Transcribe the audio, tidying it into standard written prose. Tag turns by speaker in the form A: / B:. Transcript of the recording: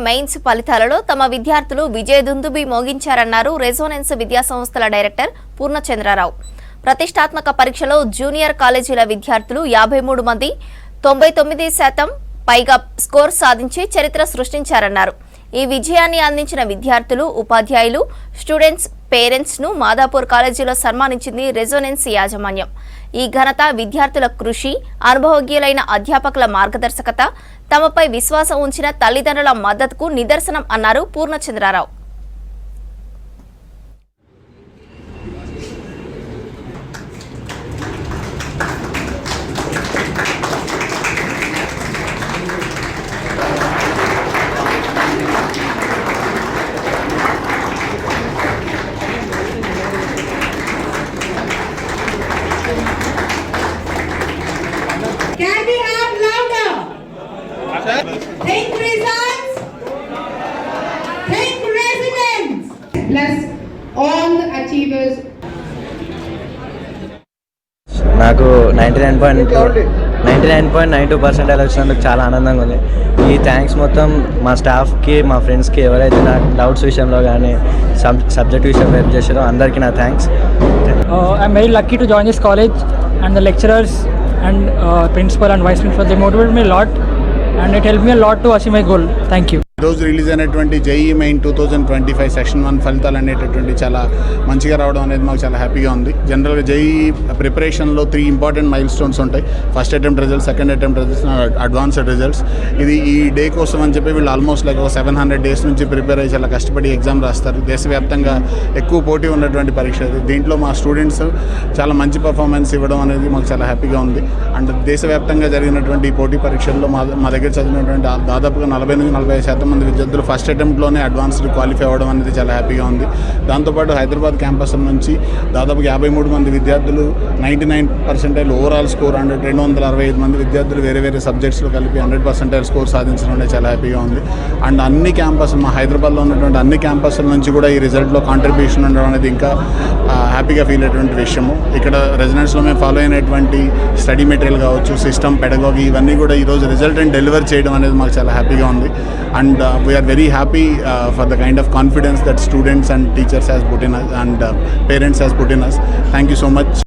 A: Mains ఫలితాలలో తమ విద్యార్థులు విజయదుందుబి మోగించారన్నారు రెజోనెన్స్ విద్యా సంస్థల డైరెక్టర్ పూర్ణచంద్రరావు. ప్రతిష్టాత్మక పరీక్షలో జూనియర్ కాలేజీల విద్యార్థులు 53 మంది 99% పైగా స్కోర్ సాధించి చరిత్ర సృష్టించారన్నారు. ఈ విజయాన్ని అందించిన విద్యార్థులు, ఉపాధ్యాయులు, స్టూడెంట్స్, పేరెంట్స్ ను మాదాపూర్ కాలేజీలో సన్మానించింది రెజోనెన్స్ యాజమాన్యం. ఈ ఘనత విద్యార్థుల కృషి, అనుభవజ్ఞులైన అధ్యాపకుల మార్గదర్శకత, తమపై విశ్వాసం ఉంచిన తల్లిదండ్రుల మద్దతుకు నిదర్శనం అన్నారు Purnachandrarao.
B: Can we have louder? Think results. Think residents. Plus all the achievers.
C: నాకు 99.92% వచ్చినందుకు చాలా ఆనందంగా ఉంది. ఈ థ్యాంక్స్ మొత్తం మా స్టాఫ్కి, మా ఫ్రెండ్స్కి, ఎవరైతే నాకు డౌట్స్ విషయంలో కానీ సబ్జెక్ట్ విషయంలో హెల్ప్ చేశారో అందరికీ నా thanks.
D: I'm very lucky to join this college, and the lecturers and principal and vice principal, they motivated me a lot and it helped me a lot to achieve my goal. Thank you.
E: ఈరోజు release అయినటువంటి JEE main 2025 section 1 ఫలితాలు అనేటటువంటి చాలా మంచిగా రావడం అనేది మాకు చాలా హ్యాపీగా ఉంది. జనరల్గా జేఈ ప్రిపరేషన్లో 3 ఇంపార్టెంట్ మైల్ స్టోన్స్ ఉంటాయి. First attempt results, second attempt results, advanced results. ఇది ఈ డే కోసం అని చెప్పి వీళ్ళు ఆల్మోస్ట్ లైక్ 700 days నుంచి ప్రిపేర్ అయ్యి చాలా కష్టపడి ఎగ్జామ్ రాస్తారు. దేశవ్యాప్తంగా ఎక్కువ పోటీ ఉన్నటువంటి పరీక్ష ఇది. దీంట్లో మా స్టూడెంట్స్ చాలా మంచి పర్ఫార్మెన్స్ ఇవ్వడం అనేది మాకు చాలా హ్యాపీగా ఉంది. అండ్ దేశవ్యాప్తంగా జరిగినటువంటి ఈ పోటీ పరీక్షల్లో మా దగ్గర చదివినటువంటి దాదాపుగా 40-45% మంది విద్యార్థులు ఫస్ట్ అటెంప్ట్లోనే అడ్వాన్స్డ్ క్వాలిఫై అవ్వడం అనేది చాలా హ్యాపీగా ఉంది. దాంతోపాటు హైదరాబాద్ క్యాంపస్ నుంచి దాదాపు 53 మంది విద్యార్థులు 99% ఓవరాల్ స్కోర్, అండ్ 265 మంది విద్యార్థులు వేరే వేరే సబ్జెక్ట్స్లో కలిపి 100% స్కోర్ సాధించడం అనేది చాలా హ్యాపీగా ఉంది. అండ్ అన్ని క్యాంపస్, మా హైదరాబాద్లో ఉన్నటువంటి అన్ని క్యాంపస్ల నుంచి కూడా ఈ రిజల్ట్లో కాంట్రిబ్యూషన్ ఉండడం అనేది ఇంకా హ్యాపీగా ఫీల్ అయ్యేటువంటి విషయము. ఇక్కడ రెసిడెన్స్లో మేము ఫాలో అయినటువంటి స్టడీ మెటీరియల్ కావచ్చు, సిస్టమ్, పెడగాగి, ఇవన్నీ కూడా ఈరోజు రిజల్ట్ని డెలివర్ చేయడం అనేది మాకు చాలా హ్యాపీగా ఉంది. And we are very happy for the kind of confidence that students and teachers has put in us and parents has put in us. Thank you so much.